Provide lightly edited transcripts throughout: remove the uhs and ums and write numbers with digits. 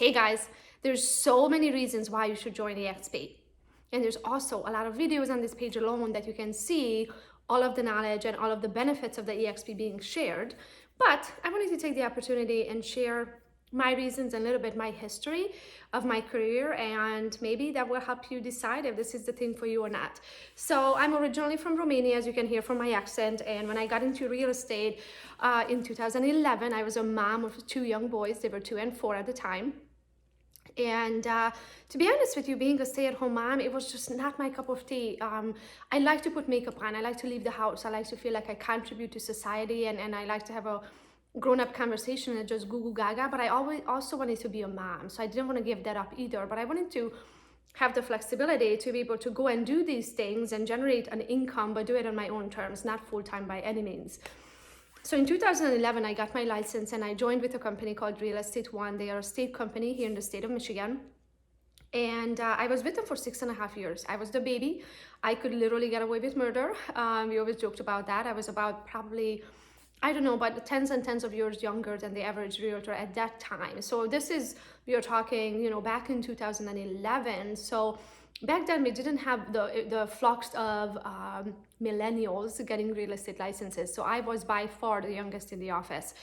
Hey guys, there's so many reasons why you should join eXp. And there's also a lot of videos on this page alone that you can see all of the knowledge and all of the benefits of the eXp being shared. But I wanted to take the opportunity and share my reasons and a little bit my history of my career, and maybe that will help you decide if this is the thing for you or not. So I'm originally from Romania, as you can hear from my accent, and when I got into real estate in 2011, I was a mom of two young boys. They were 2 and 4 at the time. And to be honest with you, being a stay-at-home mom, it was just not my cup of tea. I like to put makeup on. I like to leave the house. I like to feel like I contribute to society, and I like to have a grown-up conversation and just goo gaga. But I always also wanted to be a mom, so I didn't want to give that up either. But I wanted to have the flexibility to be able to go and do these things and generate an income, but do it on my own terms, not full-time by any means. So in 2011, I got my license and I joined with a company called Real Estate One. They are a state company here in the state of Michigan. And I was with them for 6.5 years. I was the baby. I could literally get away with murder. We always joked about that. I was about probably, I don't know, about tens and tens of years younger than the average realtor at that time. So this is, we are talking, back in 2011. So back then we didn't have the flux of millennials getting real estate licenses. So I was by far the youngest in the office.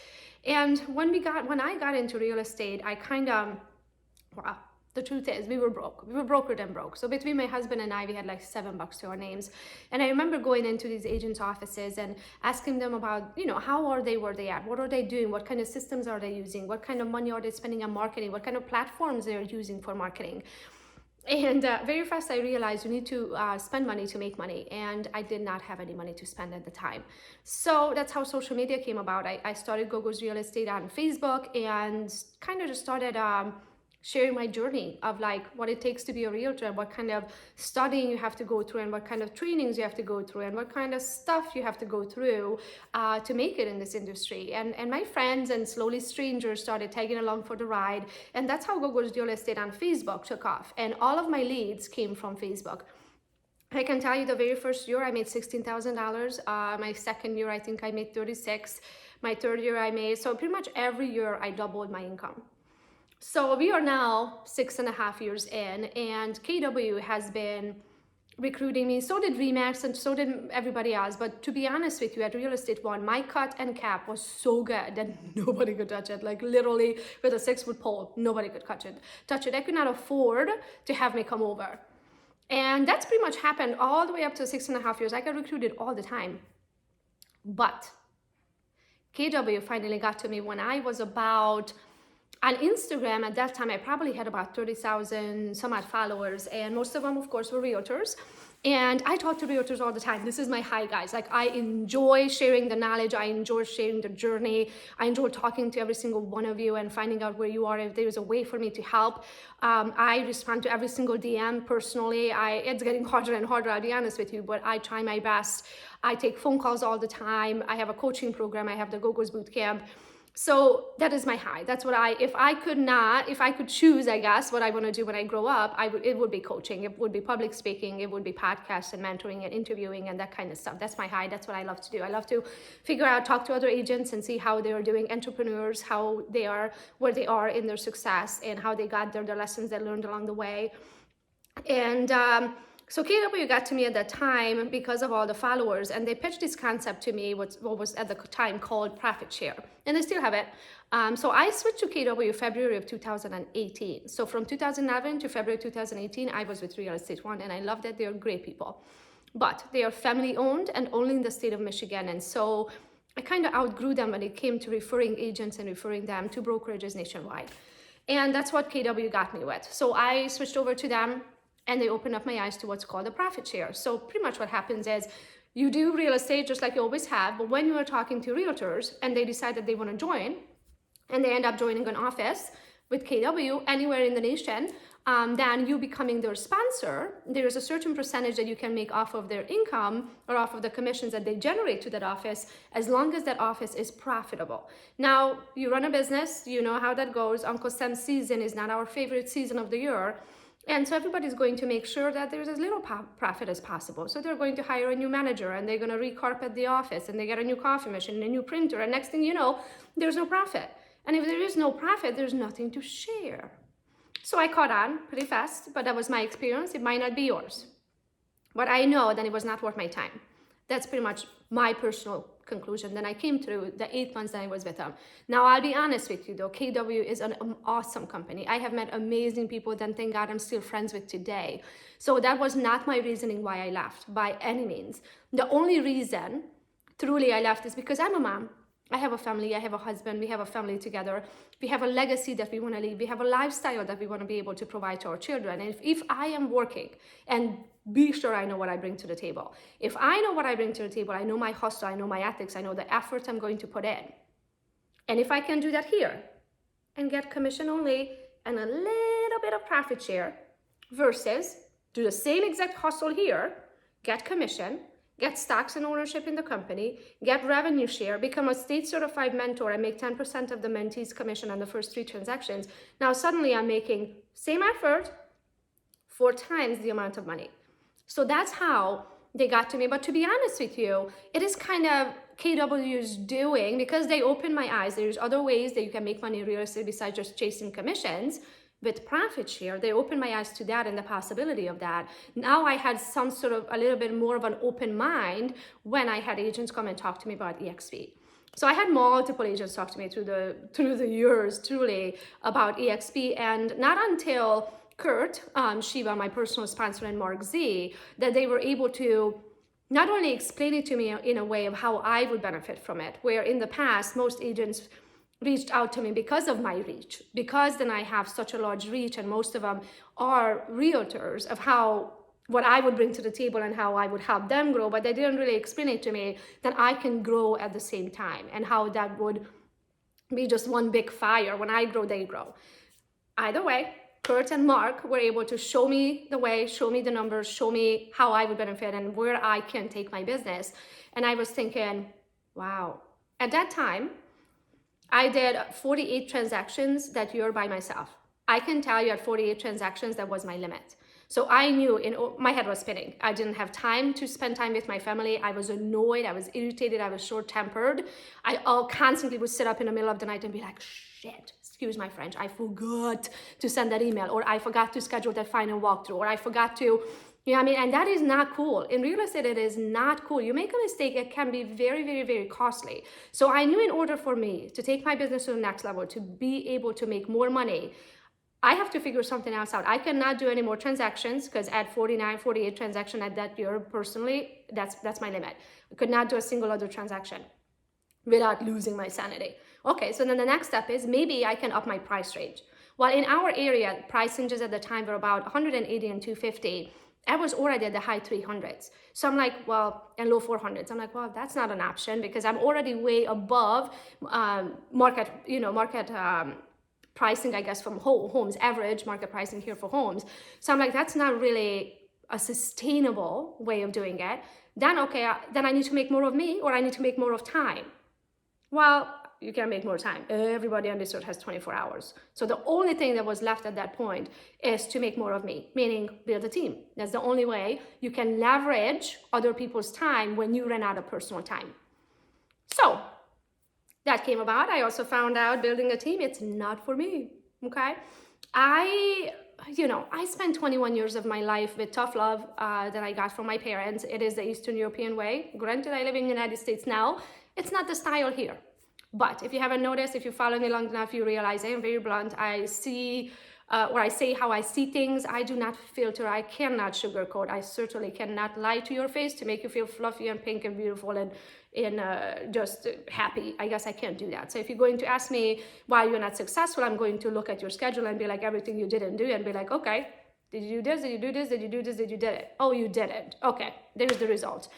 And when I got into real estate, I kind of, well, the truth is we were broke. We were broker than broke. So between my husband and I, we had like $7 to our names. And I remember going into these agents' offices and asking them about, how are they, where they at? What are they doing? What kind of systems are they using? What kind of money are they spending on marketing? What kind of platforms they're using for marketing? And very fast I realized you need to spend money to make money, and I did not have any money to spend at the time. So that's how social media came about. I started Gogo's Real Estate on Facebook and kind of just started sharing my journey of like what it takes to be a realtor, and what kind of studying you have to go through, and what kind of trainings you have to go through, and what kind of stuff you have to go through to make it in this industry. And my friends and slowly strangers started tagging along for the ride, and that's how Gogo's Real Estate on Facebook took off. And all of my leads came from Facebook. I can tell you the very first year I made $16,000. My second year I think I made 36. My third year I made, so pretty much every year I doubled my income. So we are now 6.5 years in, and KW has been recruiting me. So did Remax, and so did everybody else. But to be honest with you, at Real Estate One, my cut and cap was so good that nobody could touch it. Like literally with a 6-foot pole, nobody could touch it. I could not afford to have me come over. And that's pretty much happened all the way up to 6.5 years. I got recruited all the time. But KW finally got to me when I was about, on Instagram at that time, I probably had about 30,000 some odd followers, and most of them, of course, were realtors. And I talk to realtors all the time. This is my high, guys. Like, I enjoy sharing the knowledge. I enjoy sharing the journey. I enjoy talking to every single one of you and finding out where you are, if there's a way for me to help. I respond to every single DM personally. It's getting harder and harder, I'll be honest with you, but I try my best. I take phone calls all the time. I have a coaching program. I have the Gogo's Bootcamp. So that is my high. That's what if I could choose, I guess, what I want to do when I grow up, it would be coaching. It would be public speaking. It would be podcasts and mentoring and interviewing and that kind of stuff. That's my high. That's what I love to do. I love to figure out, talk to other agents and see how they are doing, entrepreneurs, how they are, where they are in their success, and how they got there, the lessons they learned along the way. And so KW got to me at that time because of all the followers, and they pitched this concept to me, what was at the time called profit share, and they still have it. So I switched to KW February of 2018. So from 2011 to February 2018, I was with Real Estate One, and I love that. They're great people, but they are family owned and only in the state of Michigan. And so I kind of outgrew them when it came to referring agents and referring them to brokerages nationwide. And that's what KW got me with. So I switched over to them, and they opened up my eyes to what's called a profit share. So pretty much what happens is you do real estate just like you always have, but when you are talking to realtors and they decide that they want to join, and they end up joining an office with KW anywhere in the nation, then you becoming their sponsor, there is a certain percentage that you can make off of their income or off of the commissions that they generate to that office, as long as that office is profitable. Now, you run a business, you know how that goes. Uncle Sam's season is not our favorite season of the year. And so everybody's going to make sure that there's as little profit as possible. So they're going to hire a new manager, and they're going to recarpet the office, and they get a new coffee machine and a new printer. And next thing you know, there's no profit. And if there is no profit, there's nothing to share. So I caught on pretty fast, but that was my experience. It might not be yours. But I know that it was not worth my time. That's pretty much my personal conclusion. Then I came through the 8 months that I was with them. Now, I'll be honest with you though, KW is an awesome company. I have met amazing people that thank God I'm still friends with today. So that was not my reasoning why I left by any means. The only reason truly I left is because I'm a mom. I have a family, I have a husband, we have a family together. We have a legacy that we want to leave. We have a lifestyle that we want to be able to provide to our children. And if I am working, and be sure I know what I bring to the table. If I know what I bring to the table, I know my hustle, I know my ethics, I know the effort I'm going to put in. And if I can do that here and get commission only and a little bit of profit share versus do the same exact hustle here, get commission, get stocks and ownership in the company, get revenue share, become a state certified mentor and make 10% of the mentee's commission on the first 3 transactions. Now suddenly I'm making same effort, 4 times the amount of money. So that's how they got to me. But to be honest with you, it is kind of KW's doing, because they opened my eyes. There's other ways that you can make money in real estate besides just chasing commissions with profit share. They opened my eyes to that and the possibility of that. Now I had some sort of a little bit more of an open mind when I had agents come and talk to me about eXp. So I had multiple agents talk to me through the years, truly, about eXp, and not until Kurt, Shiva, my personal sponsor, and Mark Z, that they were able to not only explain it to me in a way of how I would benefit from it, where in the past, most agents reached out to me because of my reach, because then I have such a large reach, and most of them are realtors, of how what I would bring to the table and how I would help them grow, but they didn't really explain it to me that I can grow at the same time, and how that would be just one big fire. When I grow, they grow. Either way, Kurt and Mark were able to show me the way, show me the numbers, show me how I would benefit and where I can take my business. And I was thinking, wow. At that time, I did 48 transactions that year by myself. I can tell you at 48 transactions, that was my limit. So I knew, my head was spinning. I didn't have time to spend time with my family. I was annoyed, I was irritated, I was short-tempered. I constantly would sit up in the middle of the night and be like, shit, excuse my French, I forgot to send that email, or I forgot to schedule that final walkthrough, or I forgot to, you know what I mean? And that is not cool. In real estate, it is not cool. You make a mistake, it can be very, very, very costly. So I knew in order for me to take my business to the next level, to be able to make more money, I have to figure something else out. I cannot do any more transactions, because at 49, 48 transactions at that year, personally, that's my limit. I could not do a single other transaction without losing my sanity. Okay, so then the next step is maybe I can up my price range. Well, in our area, price ranges at the time were about 180 and 250. I was already at the high 300s. So I'm like, well, and low 400s. I'm like, well, that's not an option, because I'm already way above market pricing, I guess, from homes, average market pricing here for homes. So I'm like, that's not really a sustainable way of doing it. Then, okay, then I need to make more of me, or I need to make more of time. Well, you can make more time. Everybody on this earth has 24 hours. So the only thing that was left at that point is to make more of me, meaning build a team. That's the only way you can leverage other people's time when you run out of personal time. So that came about. I also found out building a team, it's not for me, okay? I spent 21 years of my life with tough love that I got from my parents. It is the Eastern European way. Granted, I live in the United States now. It's not the style here. But if you haven't noticed, if you follow me long enough, you realize I am very blunt. I see, or I say how I see things. I do not filter. I cannot sugarcoat. I certainly cannot lie to your face to make you feel fluffy and pink and beautiful and just happy. I guess I can't do that. So if you're going to ask me why you're not successful, I'm going to look at your schedule and be like, everything you didn't do, and be like, okay, did you do this? Did you do this? Did you do this? Did you did it? Oh, you didn't. Okay, there's the result.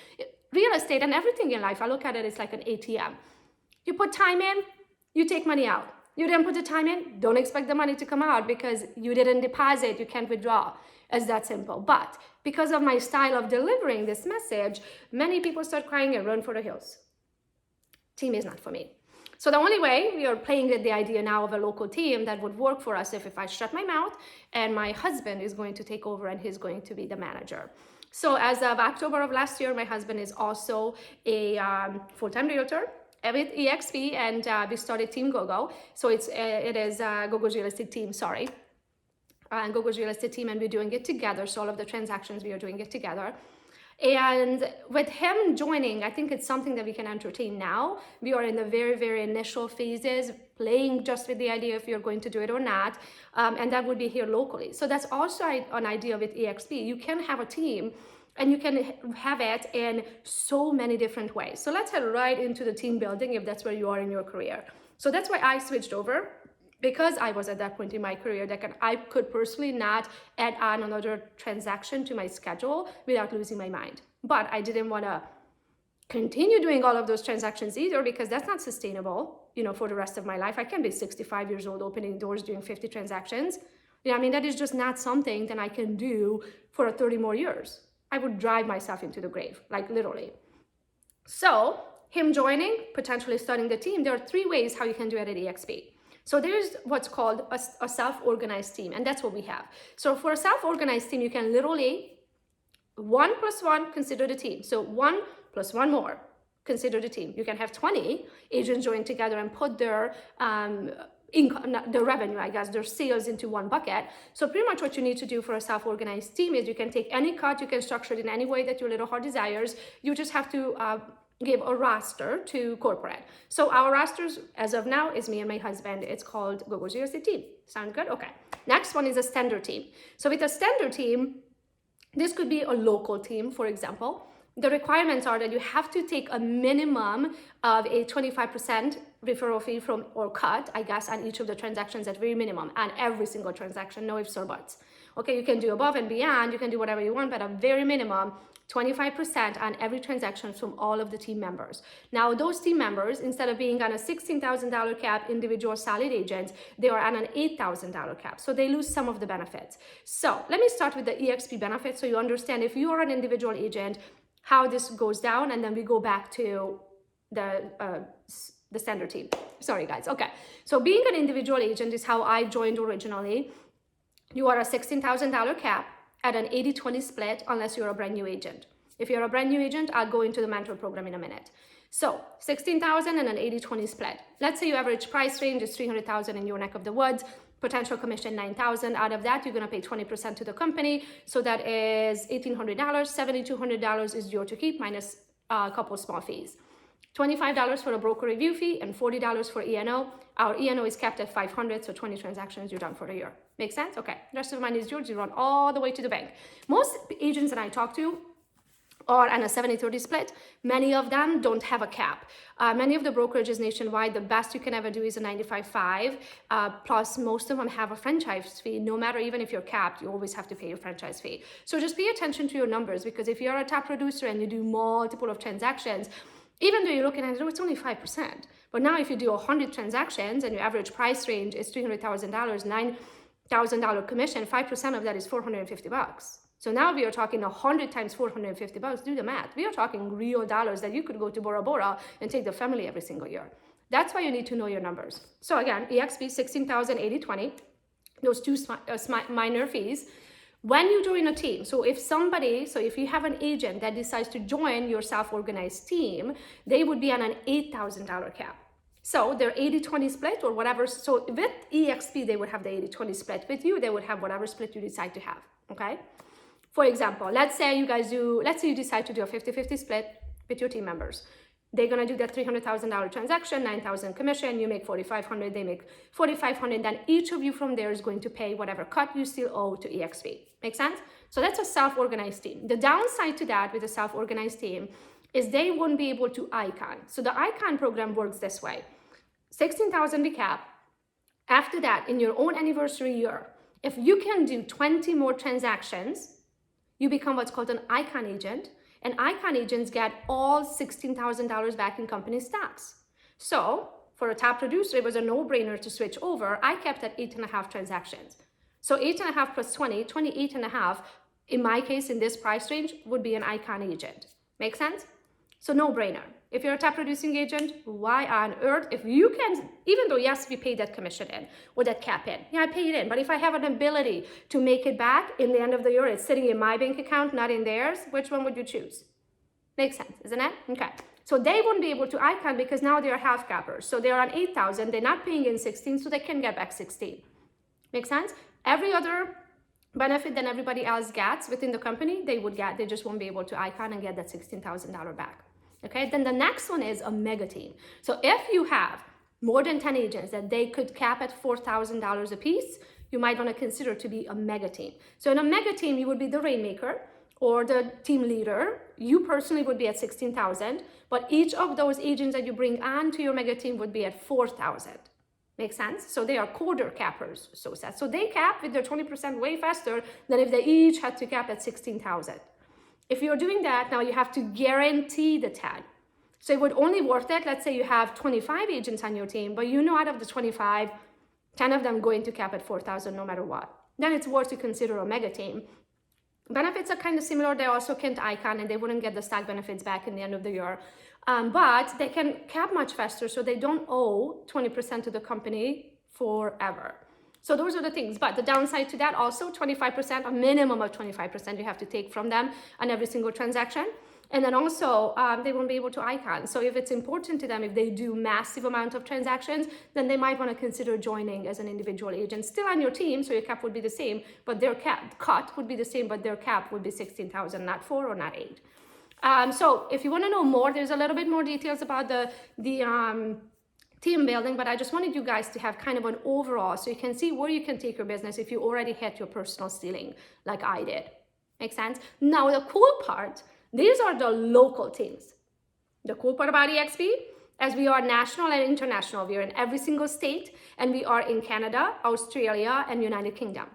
Real estate and everything in life, I look at it, it's like an ATM. You put time in, you take money out. You didn't put the time in, don't expect the money to come out, because you didn't deposit, you can't withdraw. It's that simple. But because of my style of delivering this message, many people start crying and run for the hills. Team is not for me. So the only way we are playing with the idea now of a local team that would work for us if I shut my mouth and my husband is going to take over and he's going to be the manager. So as of October of last year, my husband is also a full-time realtor with eXp, and we started Team Gogo. So it is Gogo's real estate team, sorry. and Gogo's real estate team, and we're doing it together. So all of the transactions, we are doing it together. And with him joining, I think it's something that we can entertain now. We are in the very, very initial phases, playing just with the idea if you're going to do it or not. And that would be here locally. So that's also an idea with eXp. You can have a team and you can have it in so many different ways. So let's head right into the team building if that's where you are in your career. So that's why I switched over, because I was at that point in my career that I could personally not add on another transaction to my schedule without losing my mind. But I didn't want to continue doing all of those transactions either, because that's not sustainable, for the rest of my life. I can't be 65 years old opening doors doing 50 transactions. That is just not something that I can do for 30 more years. I would drive myself into the grave, like literally. So him joining, potentially starting the team, there are 3 ways how you can do it at eXp. So there's what's called a self-organized team, and that's what we have. So for a self-organized team, you can literally 1 + 1 consider the team. So 1 + 1 more consider the team. You can have 20 agents join together and put their income, their revenue, their sales into one bucket. So pretty much what you need to do for a self-organized team is you can take any cut, you can structure it in any way that your little heart desires. You just have to give a roster to corporate. So our rosters as of now is me and my husband. It's called Gogo's Real Estate Team. Sound good? Okay. Next one is a standard team. So with a standard team, this could be a local team, for example. The requirements are that you have to take a minimum of a 25% referral fee from, or cut, on each of the transactions at very minimum, and every single transaction, no ifs or buts. Okay, you can do above and beyond, you can do whatever you want, but a very minimum 25% on every transaction from all of the team members. Now, those team members, instead of being on a $16,000 cap individual salaried agent, they are on an $8,000 cap. So they lose some of the benefits. So let me start with the eXp benefits so you understand if you are an individual agent, how this goes down, and then we go back to the standard team. Sorry guys, okay. So being an individual agent is how I joined originally. You are a $16,000 cap at an 80-20 split unless you're a brand new agent. If you're a brand new agent, I'll go into the mentor program in a minute. So 16,000 and an 80-20 split. Let's say your average price range is 300,000 in your neck of the woods, potential commission 9,000. Out of that, you're gonna pay 20% to the company. So that is $1,800, $7,200 is yours to keep minus a couple small fees. $25 for a broker review fee and $40 for E&O. Our E&O is capped at 500, so 20 transactions, you're done for the year. Make sense? Okay, the rest of the money is yours, you run all the way to the bank. Most agents that I talk to are on a 70-30 split. Many of them don't have a cap. Many of the brokerages nationwide, the best you can ever do is a 95.5, plus most of them have a franchise fee. No matter, even if you're capped, you always have to pay your franchise fee. So just pay attention to your numbers, because if you're a top producer and you do multiple of transactions, even though you're looking at it, it's only 5%. But now if you do 100 transactions and your average price range is $300,000, $9,000 commission, 5% of that is $450. So now we are talking 100 times $450. Do the math. We are talking real dollars that you could go to Bora Bora and take the family every single year. That's why you need to know your numbers. So again, eXp 16,000, 80-20, those two minor fees. When you join a team, so if you have an agent that decides to join your self-organized team, they would be on an $8,000 cap. So their 80-20 split or whatever. So with eXp, they would have the 80-20 split. With you, they would have whatever split you decide to have, okay? For example, let's say you decide to do a 50-50 split with your team members. They're gonna do that $300,000 transaction, 9,000 commission, you make 4,500, they make 4,500, then each of you from there is going to pay whatever cut you still owe to eXp. Make sense? So that's a self-organized team. The downside to that with a self-organized team is they won't be able to icon. So the icon program works this way. 16,000 recap. After that, in your own anniversary year, if you can do 20 more transactions, you become what's called an icon agent. And icon agents get all $16,000 back in company stocks. So for a top producer, it was a no-brainer to switch over. I kept at 8.5 transactions. So 8.5 plus 20, 28.5, in my case, in this price range, would be an icon agent. Make sense? So no-brainer. If you're a top producing agent, why on earth, if you can, even though yes, we pay that commission in or that cap in, yeah, I pay it in, but if I have an ability to make it back in the end of the year, it's sitting in my bank account, not in theirs, which one would you choose? Makes sense, isn't it? Okay. So they won't be able to icon because now they're half cappers. So they're on 8,000, they're not paying in 16, so they can get back 16. Make sense? Every other benefit than everybody else gets within the company, they would get. They just won't be able to icon and get that $16,000 back. Okay, then the next one is a mega team. So if you have more than 10 agents that they could cap at $4,000 a piece, you might want to consider to be a mega team. So in a mega team, you would be the rainmaker or the team leader. You personally would be at 16,000, but each of those agents that you bring on to your mega team would be at 4,000. Make sense? So they are quarter cappers, so said. So they cap with their 20% way faster than if they each had to cap at 16,000. If you're doing that, now you have to guarantee the 10. So it would only worth it, let's say you have 25 agents on your team, but you know out of the 25, 10 of them going to cap at 4,000 no matter what. Then it's worth to consider a mega team. Benefits are kind of similar. They also can't icon and they wouldn't get the stock benefits back in the end of the year. But they can cap much faster, so they don't owe 20% to the company forever. So those are the things. But the downside to that also, 25%, a minimum of 25% you have to take from them on every single transaction. And then also, they won't be able to icon. So if it's important to them, if they do massive amount of transactions, then they might want to consider joining as an individual agent. Still on your team, so your cap would be the same, but their cap cut would be the same, but their cap would be 16,000, not 4 or not 8. So if you want to know more, there's a little bit more details about the team building, but I just wanted you guys to have kind of an overall so you can see where you can take your business if you already hit your personal ceiling like I did. Make sense? Now the cool part, these are the local teams. The cool part about eXp, as we are national and international, we are in every single state, and we are in Canada, Australia, and United Kingdom.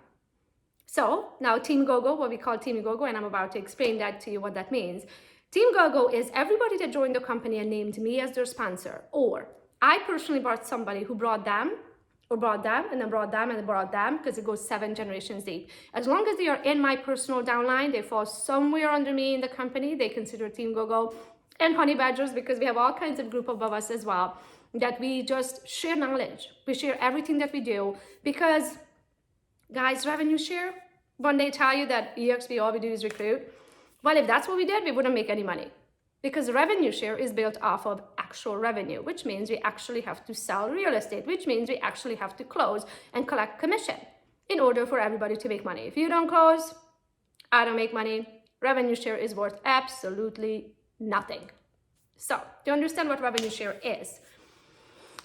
So now Team Gogo, what we call Team Gogo, and I'm about to explain that to you what that means. Team Gogo is everybody that joined the company and named me as their sponsor, or I personally brought somebody who brought them, or brought them, and then brought them, and then brought them, because it goes 7 generations deep. As long as they are in my personal downline, they fall somewhere under me in the company, they consider Team Gogo. And honey badgers, because we have all kinds of group above us as well, that we just share knowledge. We share everything that we do, because guys, revenue share, when they tell you that eXp, all we do is recruit, well, if that's what we did, we wouldn't make any money, because revenue share is built off of actual revenue, which means we actually have to sell real estate, which means we actually have to close and collect commission in order for everybody to make money. If you don't close, I don't make money. Revenue share is worth absolutely nothing. So to understand what revenue share is,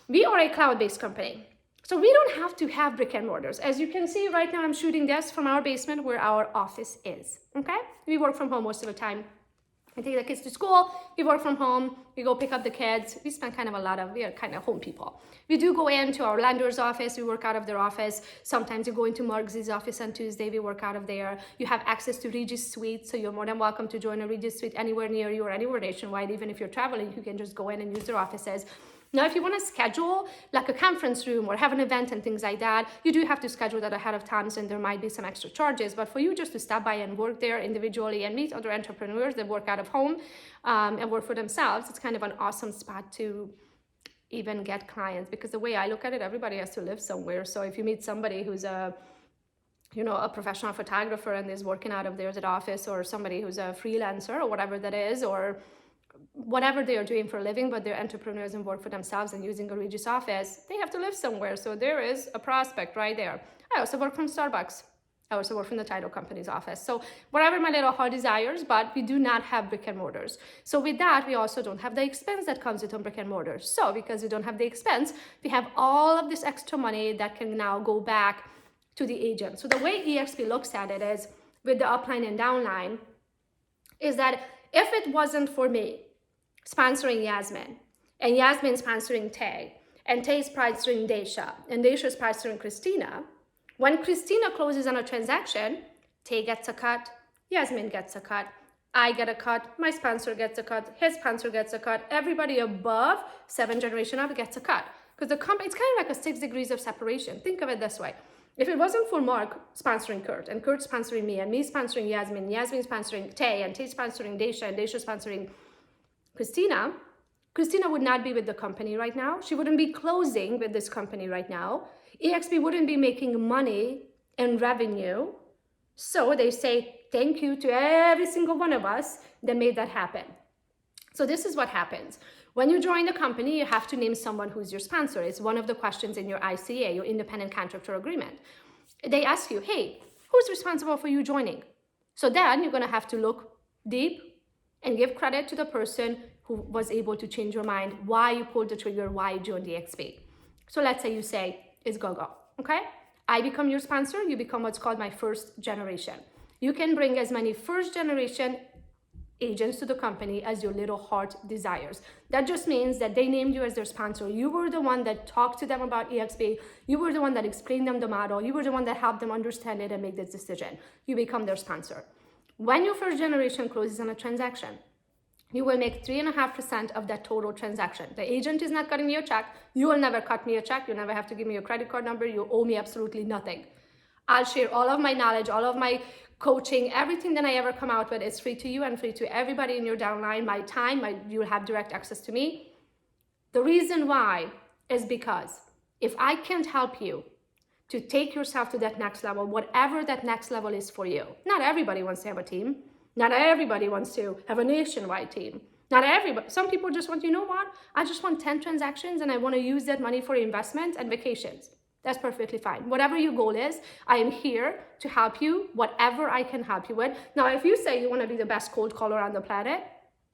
we are a cloud-based company. So we don't have to have brick and mortars. As you can see right now, I'm shooting this from our basement where our office is, okay? We work from home most of the time. I take the kids to school, we work from home, we go pick up the kids. We spend we are kind of home people. We do go into our lender's office, we work out of their office. Sometimes you go into Marg's office on Tuesday, we work out of there. You have access to Regis Suite, so you're more than welcome to join a Regis Suite anywhere near you or anywhere nationwide. Even if you're traveling, you can just go in and use their offices. Now, if you want to schedule like a conference room or have an event and things like that, you do have to schedule that ahead of time, and there might be some extra charges. But for you just to stop by and work there individually and meet other entrepreneurs that work out of home and work for themselves, it's kind of an awesome spot to even get clients. Because the way I look at it, everybody has to live somewhere. So if you meet somebody who's a professional photographer and is working out of their office, or somebody who's a freelancer or whatever that is, or whatever they are doing for a living, but they're entrepreneurs and work for themselves and using a Regis office, they have to live somewhere. So there is a prospect right there. I also work from Starbucks. I also work from the title company's office. So whatever my little heart desires, but we do not have brick and mortars. So with that, we also don't have the expense that comes with a brick and mortar. So because we don't have the expense, we have all of this extra money that can now go back to the agent. So the way eXp looks at it is, with the upline and downline, is that if it wasn't for me sponsoring Yasmin, and Yasmin sponsoring Tay, and Tay sponsoring Daisha, and Daisha sponsoring Christina, when Christina closes on a transaction, Tay gets a cut, Yasmin gets a cut, I get a cut, my sponsor gets a cut, his sponsor gets a cut, everybody above 7 generation up gets a cut. Because the company, it's kind of like a 6 degrees of separation. Think of it this way. If it wasn't for Mark sponsoring Kurt, and Kurt sponsoring me, and me sponsoring Yasmin, Yasmin sponsoring Tay, and Tay sponsoring Daisha, and Daisha sponsoring Christina, Christina would not be with the company right now. She wouldn't be closing with this company right now. eXp wouldn't be making money and revenue. So they say thank you to every single one of us that made that happen. So this is what happens. When you join the company, you have to name someone who's your sponsor. It's one of the questions in your ICA, your independent contractor agreement. They ask you, hey, Who's responsible for you joining? So then you're going to have to look deep and give credit to the person who was able to change your mind, why you pulled the trigger, why you joined the eXp. So let's say you say, it's Gogo, okay? I become your sponsor, you become what's called my first generation. You can bring as many first generation agents to the company as your little heart desires. That just means that they named you as their sponsor. You were the one that talked to them about eXp. You were the one that explained them the model. You were the one that helped them understand it and make this decision. You become their sponsor. When your first generation closes on a transaction, you will make 3.5% of that total transaction. The agent is not cutting me a check. You will never cut me a check. You never have to give me your credit card number. You owe me absolutely nothing. I'll share all of my knowledge, all of my coaching, everything that I ever come out with is free to you and free to everybody in your downline. My time, you'll have direct access to me. The reason why is because if I can't help you to take yourself to that next level, whatever that next level is for you, not everybody wants to have a team. Not everybody wants to have a nationwide team. Not everybody. Some people just want, you know what? I just want 10 transactions and I want to use that money for investment and vacations. That's perfectly fine. Whatever your goal is, I am here to help you, whatever I can help you with. Now, if you say you want to be the best cold caller on the planet,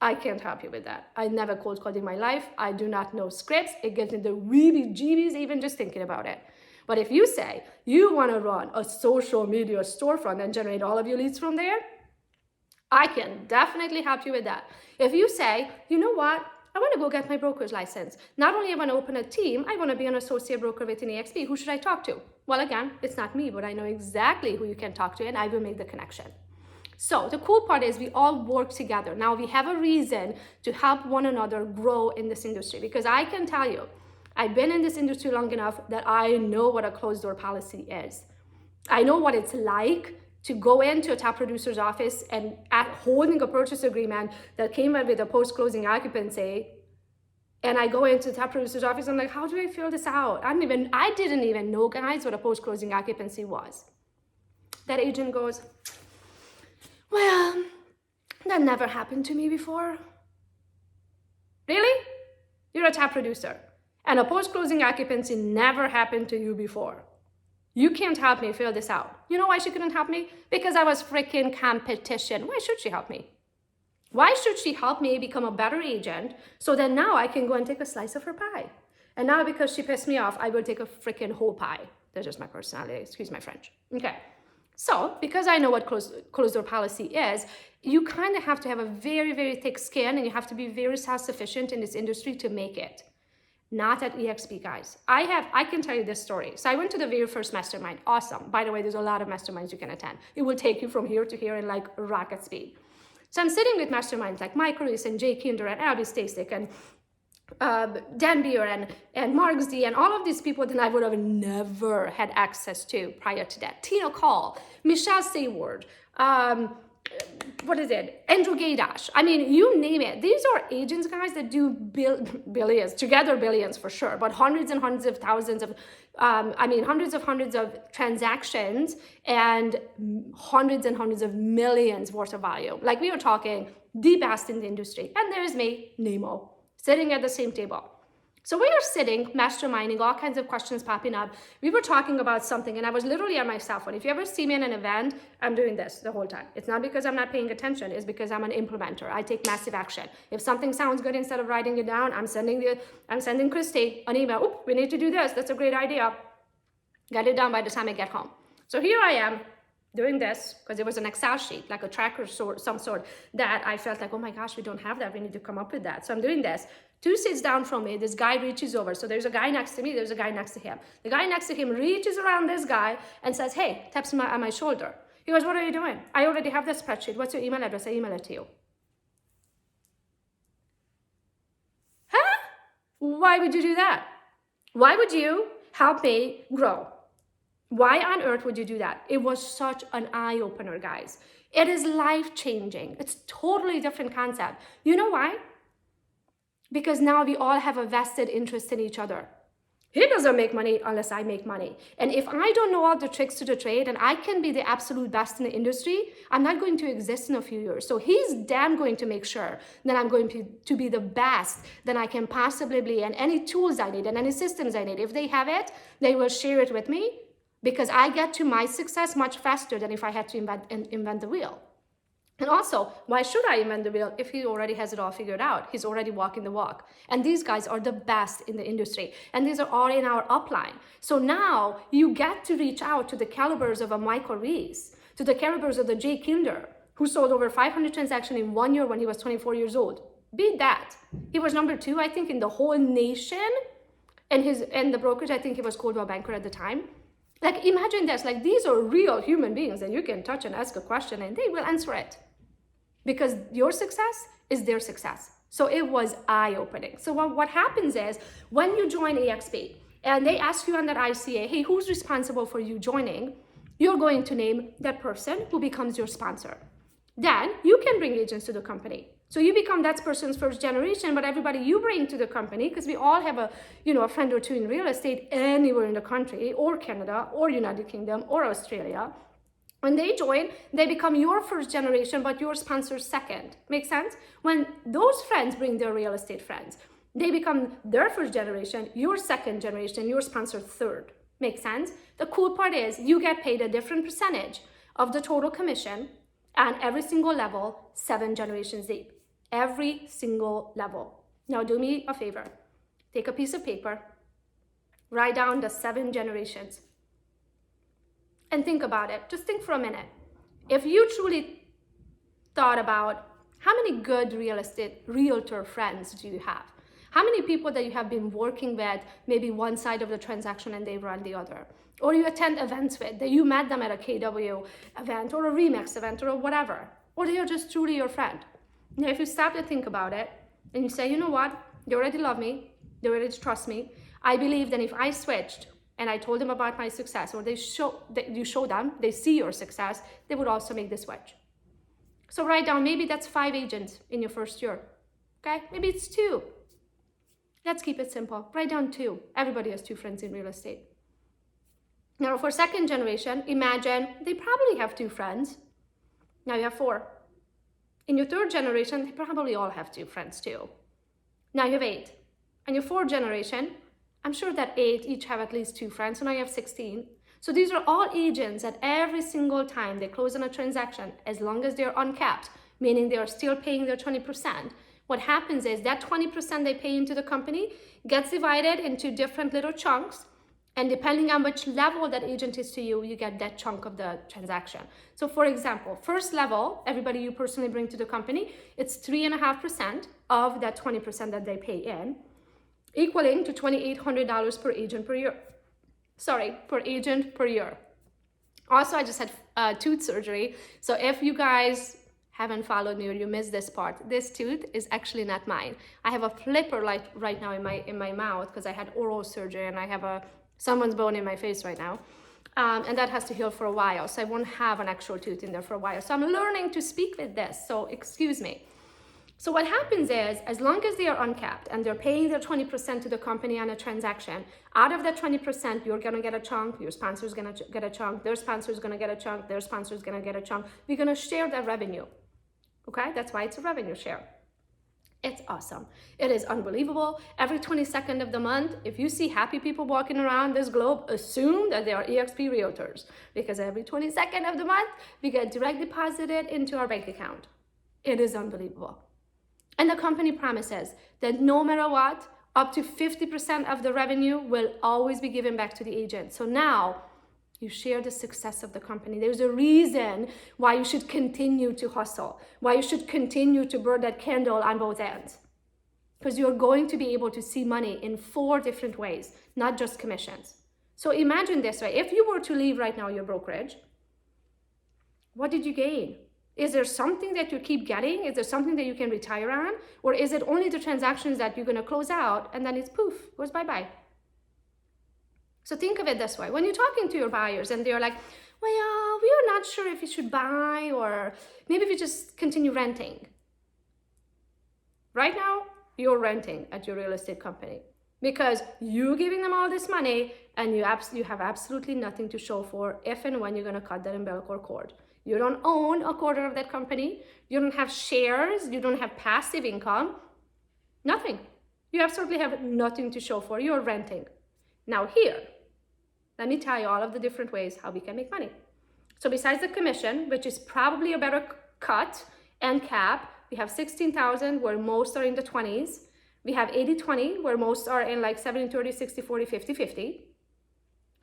I can't help you with that. I never cold called in my life. I do not know scripts. It gives me the weebie-jeebies even just thinking about it. But if you say you want to run a social media storefront and generate all of your leads from there, I can definitely help you with that. If you say, you know what, I want to go get my broker's license. Not only I want to open a team, I want to be an associate broker with an eXp. Who should I talk to? Well, again, it's not me, but I know exactly who you can talk to and I will make the connection. So the cool part is we all work together. Now we have a reason to help one another grow in this industry because I can tell you, I've been in this industry long enough that I know what a closed door policy is. I know what it's like to go into a top producer's office and holding a purchase agreement that came out with a post-closing occupancy, and I go into the top producer's office, I'm like, how do I fill this out? I didn't even know, guys, what a post-closing occupancy was. That agent goes, well, that never happened to me before. Really? You're a top producer, and a post-closing occupancy never happened to you before. You can't help me fill this out. You know why she couldn't help me? Because I was freaking competition. Why should she help me? Why should she help me become a better agent so that now I can go and take a slice of her pie? And now because she pissed me off, I will take a freaking whole pie. That's just my personality. Excuse my French. Okay. So because I know what closed door policy is, you kind of have to have a very, very thick skin and you have to be very self-sufficient in this industry to make it. Not at eXp, guys. I can tell you this story. So I went to the very first mastermind. Awesome. By the way, there's a lot of masterminds you can attend. It will take you from here to here in like rocket speed. So I'm sitting with masterminds like Mike Reese and Jay Kinder and Abby Stasek and Dan Beer and Mark Z and all of these people that I would have never had access to prior to that. Tina Call, Michelle Sayward, Andrew Gaydash. I mean, you name it. These are agents, guys, that do billions, together billions for sure, but hundreds and hundreds of thousands of, hundreds of transactions and hundreds of millions worth of value. Like we were talking the best in the industry. And there's me, Nemo, sitting at the same table. So we are sitting, masterminding, all kinds of questions popping up. We were talking about something and I was literally on my cell phone. If you ever see me in an event, I'm doing this the whole time. It's not because I'm not paying attention. It's because I'm an implementer. I take massive action. If something sounds good, instead of writing it down, I'm sending Christy an email. Oop, we need to do this. That's a great idea. Get it done by the time I get home. So here I am doing this because it was an Excel sheet, like a tracker some sort that I felt like, oh my gosh, we don't have that. We need to come up with that. So I'm doing this. 2 seats down from me, this guy reaches over. So there's a guy next to me, there's a guy next to him. The guy next to him reaches around this guy and says, hey, taps on my shoulder. He goes, what are you doing? I already have the spreadsheet. What's your email address? I email it to you. Huh? Why would you do that? Why would you help me grow? Why on earth would you do that? It was such an eye-opener, guys. It is life-changing. It's totally different concept. You know why? Because now we all have a vested interest in each other. He doesn't make money unless I make money. And if I don't know all the tricks to the trade and I can be the absolute best in the industry, I'm not going to exist in a few years. So he's damn going to make sure that I'm going to be the best that I can possibly be. And any tools I need and any systems I need, if they have it, they will share it with me. because I get to my success much faster than if I had to invent the wheel. And also, why should I invent the wheel if he already has it all figured out? He's already walking the walk. And these guys are the best in the industry. And these are all in our upline. So now you get to reach out to the calibers of a Michael Reese, to the calibers of the Jay Kinder, who sold over 500 transactions in 1 year when he was 24 years old. Beat that. He was number 2, I think, in the whole nation. And the brokerage, I think he was Coldwell Banker at the time. Like, imagine this. Like, these are real human beings that you can touch and ask a question and they will answer it. Because your success is their success. So it was eye-opening. So what happens is, when you join eXp and they ask you on that ICA, hey, who's responsible for you joining? You're going to name that person who becomes your sponsor. Then you can bring agents to the company. So you become that person's first generation, but everybody you bring to the company, because we all have a friend or two in real estate anywhere in the country, or Canada, or United Kingdom, or Australia. When they join, they become your first generation, but your sponsor's second. Make sense? When those friends bring their real estate friends, they become their first generation, your second generation, your sponsor third. Make sense? The cool part is you get paid a different percentage of the total commission, and every single level, 7 generations deep. Every single level. Now do me a favor. Take a piece of paper, write down the 7 generations. And think about it. Just think for a minute. If you truly thought about how many good realtor friends do you have? How many people that you have been working with, maybe one side of the transaction and they run the other? Or you attend events with, that you met them at a KW event or a Remax event or whatever. Or they are just truly your friend. Now, if you stop to think about it and you say, you know what? They already love me. They already trust me. I believe that if I switched and I told them about my success, or you show them, they see your success, they would also make the switch. So write down, maybe that's 5 agents in your first year. Okay, maybe it's 2. Let's keep it simple. Write down 2. Everybody has 2 friends in real estate. Now for second generation, imagine they probably have 2 friends. Now you have 4. In your third generation, they probably all have 2 friends too. Now you have 8. And your fourth generation, I'm sure that 8 each have at least 2 friends, so now you have 16. So these are all agents that every single time they close on a transaction, as long as they're uncapped, meaning they are still paying their 20%, what happens is that 20% they pay into the company gets divided into different little chunks, and depending on which level that agent is to you, you get that chunk of the transaction. So for example, first level, everybody you personally bring to the company, it's 3.5% of that 20% that they pay in, equaling to $2,800 per agent per year. Per agent per year. Also, I just had tooth surgery. So if you guys haven't followed me or you missed this part, this tooth is actually not mine. I have a flipper right now in my mouth because I had oral surgery, and I have someone's bone in my face right now. And that has to heal for a while. So I won't have an actual tooth in there for a while. So I'm learning to speak with this. So excuse me. So what happens is, as long as they are uncapped and they're paying their 20% to the company on a transaction, out of that 20%, you're gonna get a chunk, your sponsor's gonna get a chunk, their sponsor's gonna get a chunk, their sponsor's gonna get a chunk. We're gonna share that revenue, okay? That's why it's a revenue share. It's awesome. It is unbelievable. Every 22nd of the month, if you see happy people walking around this globe, assume that they are eXp Realtors, because every 22nd of the month, we get direct deposited into our bank account. It is unbelievable. And the company promises that no matter what, up to 50% of the revenue will always be given back to the agent. So now you share the success of the company. There's a reason why you should continue to hustle, why you should continue to burn that candle on both ends. Because you're going to be able to see money in 4 different ways, not just commissions. So imagine this way. If you were to leave right now your brokerage, what did you gain? Is there something that you keep getting? Is there something that you can retire on? Or is it only the transactions that you're going to close out and then it's poof, goes bye-bye? So think of it this way. When you're talking to your buyers and they're like, well, we are not sure if we should buy, or maybe we just continue renting. Right now, you're renting at your real estate company because you're giving them all this money and you have absolutely nothing to show for if and when you're going to cut that umbilical cord. You don't own a quarter of that company. You don't have shares. You don't have passive income. Nothing. You absolutely have nothing to show for. You're renting. Now here, let me tell you all of the different ways how we can make money. So besides the commission, which is probably a better cut and cap, we have 16,000 where most are in the 20s. We have 80-20 where most are in like 70-30, 60-40, 50-50.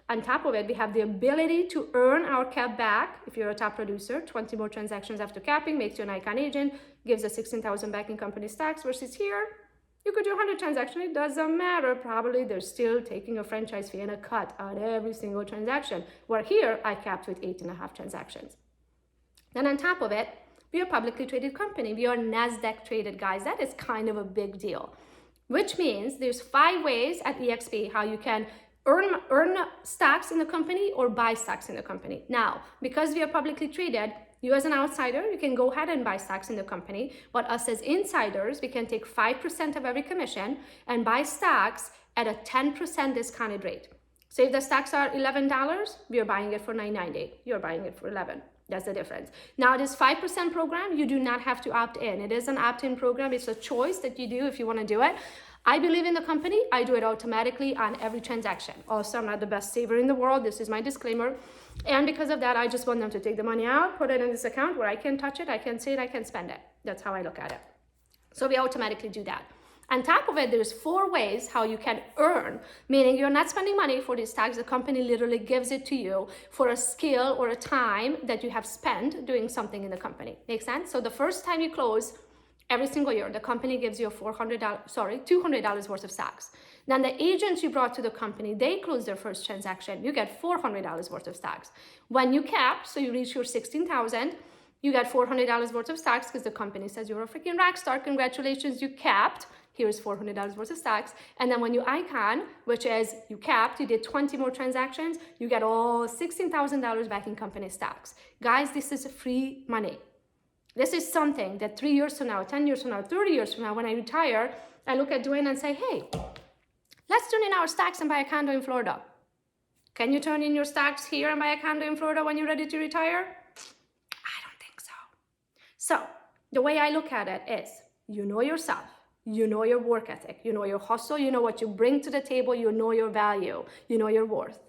On top of it, we have the ability to earn our cap back if you're a top producer. 20 more transactions after capping makes you an icon agent, gives us 16,000 back in company's tax, versus here, you could do 100 transactions, it doesn't matter. Probably they're still taking a franchise fee and a cut on every single transaction. Where here, I capped with 8.5 transactions. Then on top of it, we are a publicly traded company. We are NASDAQ traded, guys. That is kind of a big deal. Which means there's 5 ways at eXp how you can earn stocks in the company or buy stocks in the company. Now, because we are publicly traded, you as an outsider, you can go ahead and buy stocks in the company, but us as insiders, we can take 5% of every commission and buy stocks at a 10% discounted rate. So if the stocks are $11, we are buying it for $9.90. You're buying it for $11. That's the difference. Now, this 5% program, you do not have to opt in. It is an opt-in program. It's a choice that you do if you want to do it. I believe in the company. I do it automatically on every transaction. Also, I'm not the best saver in the world. This is my disclaimer. And because of that, I just want them to take the money out, put it in this account where I can touch it, I can see it, I can spend it. That's how I look at it. So we automatically do that. On top of it, there's 4 ways how you can earn, meaning you're not spending money for these tax. The company literally gives it to you for a skill or a time that you have spent doing something in the company. Make sense? So the first time you close, every single year, the company gives you $200 worth of stocks. Then the agents you brought to the company, they close their first transaction. You get $400 worth of stocks. When you cap, so you reach your 16,000, you get $400 worth of stocks because the company says you're a freaking rock star. Congratulations, you capped. Here's $400 worth of stocks. And then when you icon, which is you capped, you did 20 more transactions, you get all $16,000 back in company stocks. Guys, this is free money. This is something that 3 years from now, 10 years from now, 30 years from now, when I retire, I look at Dwayne and say, hey, let's turn in our stocks and buy a condo in Florida. Can you turn in your stocks here and buy a condo in Florida when you're ready to retire? I don't think so. So the way I look at it is, you know yourself, you know your work ethic, you know your hustle, you know what you bring to the table, you know your value, you know your worth.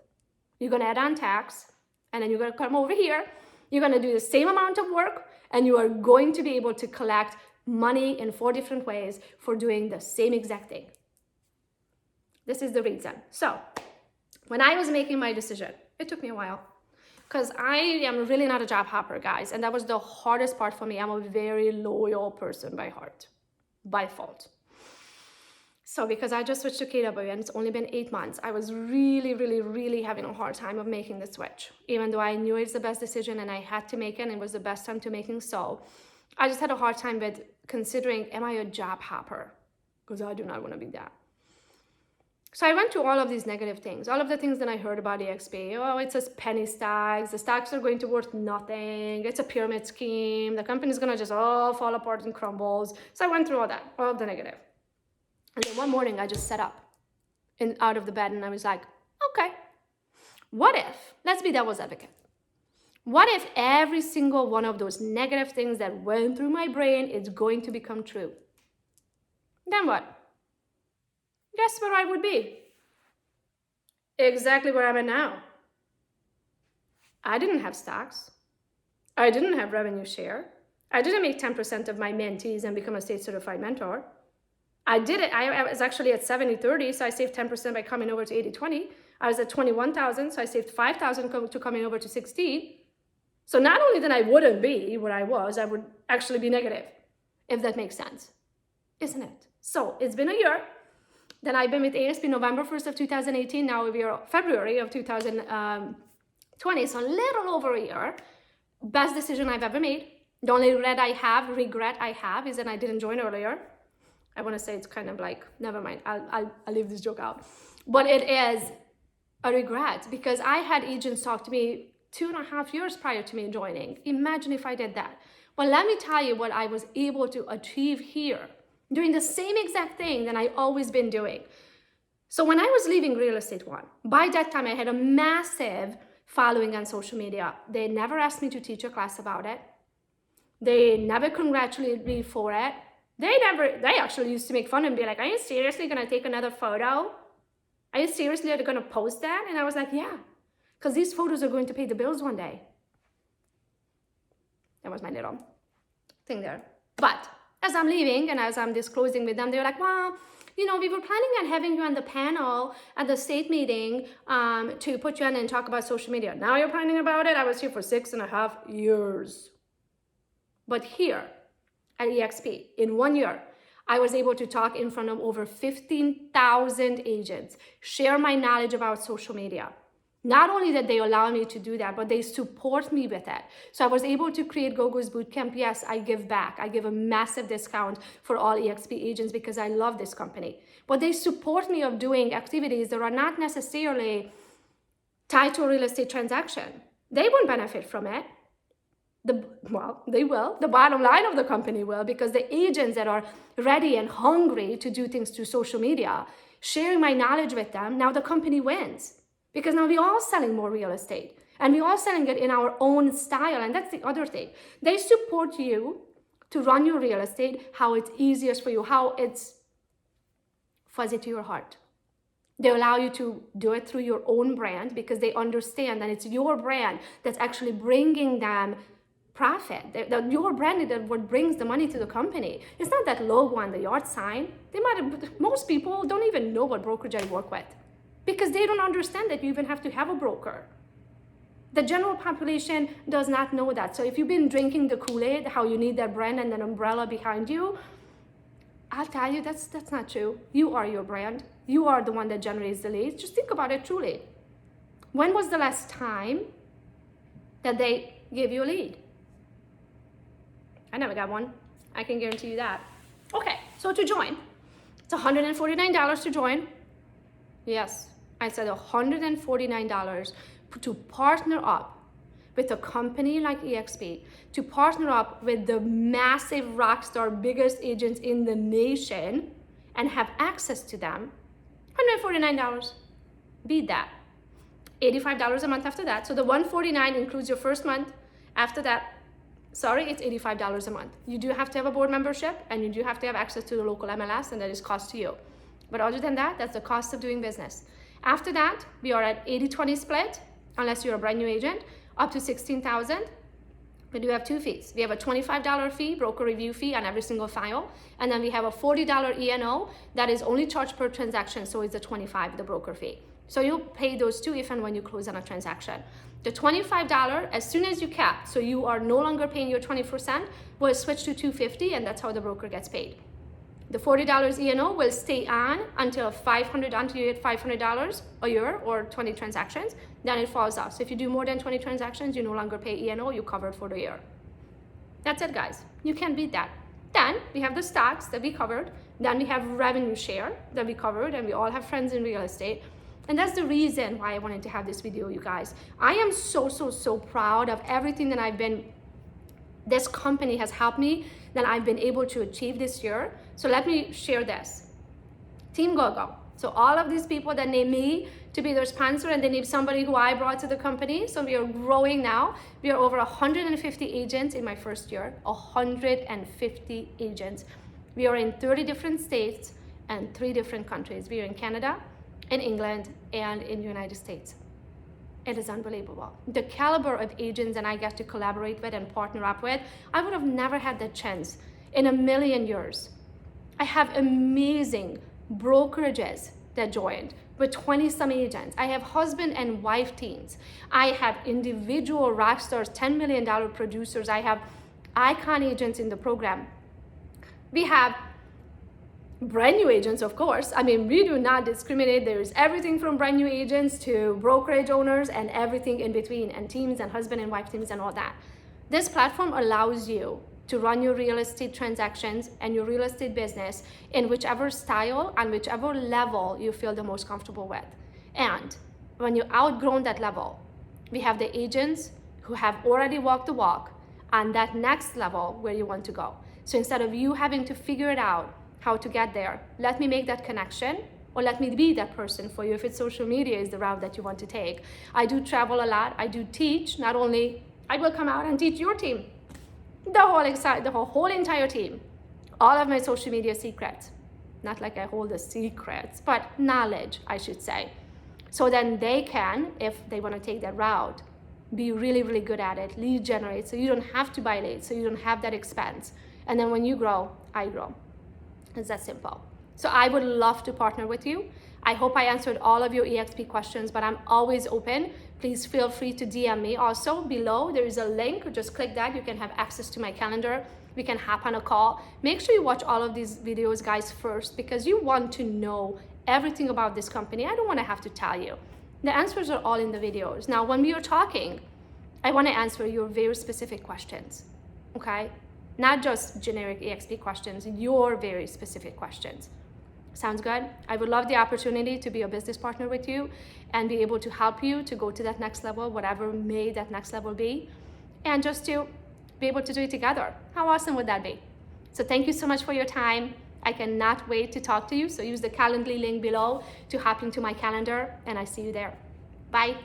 You're gonna add on tax, and then you're gonna come over here, you're gonna do the same amount of work, and you are going to be able to collect money in 4 different ways for doing the same exact thing. This is the reason. So when I was making my decision, it took me a while because I am really not a job hopper, guys. And that was the hardest part for me. I'm a very loyal person by heart, by fault. So because I just switched to KW and it's only been 8 months, I was really having a hard time of making the switch. Even though I knew it's the best decision and I had to make it and it was the best time to making so, I just had a hard time with considering, am I a job hopper? Because I do not want to be that. So I went through all of these negative things, all of the things that I heard about eXp. Oh, it's just penny stocks. The stocks are going to worth nothing. It's a pyramid scheme. The company's going to just all fall apart and crumbles. So I went through all that, all of the negative. And then one morning I just sat up and out of the bed and I was like, okay, what if, let's be devil's advocate. What if every single one of those negative things that went through my brain is going to become true? Then what? Guess where I would be? Exactly where I'm at now. I didn't have stocks. I didn't have revenue share. I didn't make 10% of my mentees and become a state certified mentor. I did it. I was actually at 70-30, so I saved 10% by coming over to 80-20. I was at 21,000, so I saved 5,000 to coming over to 60. So not only that I wouldn't be where I was, I would actually be negative, if that makes sense. Isn't it? So it's been a year. Then I've been with eXp November 1st of 2018. Now we are February of 2020, so a little over a year. Best decision I've ever made. The only regret I have is that I didn't join earlier. I want to say it's kind of like, never mind, I'll leave this joke out. But it is a regret because I had agents talk to me 2.5 years prior to me joining. Imagine if I did that. Well, let me tell you what I was able to achieve here, doing the same exact thing that I always been doing. So when I was leaving Real Estate One, by that time I had a massive following on social media. They never asked me to teach a class about it. They never congratulated me for it. They actually used to make fun and be like, are you seriously gonna take another photo? Are you seriously gonna post that? And I was like, yeah, because these photos are going to pay the bills one day. That was my little thing there. But as I'm leaving and as I'm disclosing with them, they were like, well, you know, we were planning on having you on the panel at the state meeting to put you on and talk about social media. Now you're planning about it? I was here for 6.5 years. But here at eXp, in 1 year, I was able to talk in front of over 15,000 agents, share my knowledge about social media. Not only that they allow me to do that, but they support me with it. So I was able to create Gogo's Bootcamp. Yes, I give back. I give a massive discount for all eXp agents because I love this company. But they support me of doing activities that are not necessarily tied to a real estate transaction. They won't benefit from it. Well, they will. The bottom line of the company will, because the agents that are ready and hungry to do things through social media, sharing my knowledge with them, now the company wins. Because now we're all selling more real estate and we're all selling it in our own style. And that's the other thing. They support you to run your real estate, how it's easiest for you, how it's fuzzy to your heart. They allow you to do it through your own brand because they understand that it's your brand that's actually bringing them profit. Your brand is what brings the money to the company. It's not that logo on the yard sign. Most people don't even know what brokerage I work with, because they don't understand that you even have to have a broker. The general population does not know that. So if you've been drinking the Kool-Aid, how you need that brand and an umbrella behind you, I'll tell you, that's not true. You are your brand. You are the one that generates the leads. Just think about it truly. When was the last time that they gave you a lead? I never got one. I can guarantee you that. Okay, so to join, it's $149 to join. Yes, I said $149 to partner up with a company like eXp, to partner up with the massive rock star, biggest agents in the nation and have access to them. $149. Beat that. $85 a month after that. So the $149 includes your first month. After that, it's $85 a month. You do have to have a board membership and you do have to have access to the local MLS, and that is cost to you. But other than that, that's the cost of doing business. After that, we are at 80-20 split, unless you're a brand new agent, up to $16,000. We do have two fees. We have a $25 fee, broker review fee on every single file. And then we have a $40 E&O that is only charged per transaction. So it's the $25, the broker fee. So you'll pay those two if and when you close on a transaction. The $25, as soon as you cap, so you are no longer paying your 20%, will switch to $250, and that's how the broker gets paid. The $40 E&O will stay on until you hit $500 a year or 20 transactions, then it falls off. So if you do more than 20 transactions, you no longer pay E&O, you covered for the year. That's it, guys. You can't beat that. Then we have the stocks that we covered. Then we have revenue share that we covered, and we all have friends in real estate. And that's the reason why I wanted to have this video, you guys. I am so proud of everything that this company has helped me, that I've been able to achieve this year. So let me share this. Team Gogo. So all of these people that name me to be their sponsor, and they name somebody who I brought to the company. So we are growing now. We are over 150 agents in my first year, 150 agents. We are in 30 different states and 3 different countries. We are in Canada, in England, and in the United States. It is unbelievable. The caliber of agents that I get to collaborate with and partner up with, I would have never had that chance in a million years. I have amazing brokerages that joined with 20 some agents. I have husband and wife teams. I have individual rock stars, $10 million producers. I have icon agents in the program. We have brand new agents, of course. I mean, we do not discriminate. There's everything from brand new agents to brokerage owners and everything in between, and teams and husband and wife teams and all that. This platform allows you to run your real estate transactions and your real estate business in whichever style and whichever level you feel the most comfortable with. And when you outgrown that level, we have the agents who have already walked the walk on that next level where you want to go. So instead of you having to figure it out how to get there, let me make that connection, or let me be that person for you if it's social media is the route that you want to take. I do travel a lot. I do teach. Not only I will come out and teach your team, the whole entire team, all of my social media secrets. Not like I hold the secrets, but knowledge, I should say. So then they can, if they want to take that route, be really, really good at it, lead generate, so you don't have to buy leads, so you don't have that expense. And then when you grow, I grow. It's that simple. So I would love to partner with you. I hope I answered all of your eXp questions, but I'm always open. Please feel free to DM me. Also below, there is a link. Just click that. You can have access to my calendar. We can hop on a call. Make sure you watch all of these videos, guys, first, because you want to know everything about this company. I don't want to have to tell you. The answers are all in the videos. Now, when we are talking, I want to answer your very specific questions, okay? Not just generic eXp questions, your very specific questions. Sounds good? I would love the opportunity to be a business partner with you and be able to help you to go to that next level, whatever may that next level be, and just to be able to do it together. How awesome would that be? So thank you so much for your time. I cannot wait to talk to you. So use the Calendly link below to hop into my calendar, and I see you there. Bye.